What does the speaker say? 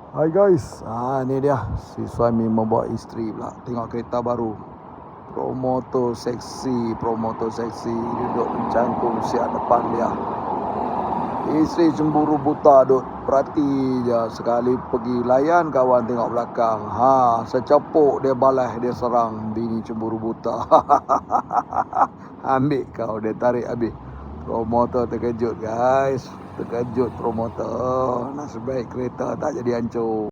Hai guys, ni dia si suami membawa isteri pula. Tengok kereta baru. Promotor seksi duduk mencangkung siap depan dia. Isteri cemburu buta duk perhati je. Sekali pergi layan, kawan tengok belakang. Secepuk dia balas, dia serang bini cemburu buta. Ambil kau, dia tarik habis. Promotor terkejut guys. Terkejut promotor. Nasib baik kereta tak jadi hancur.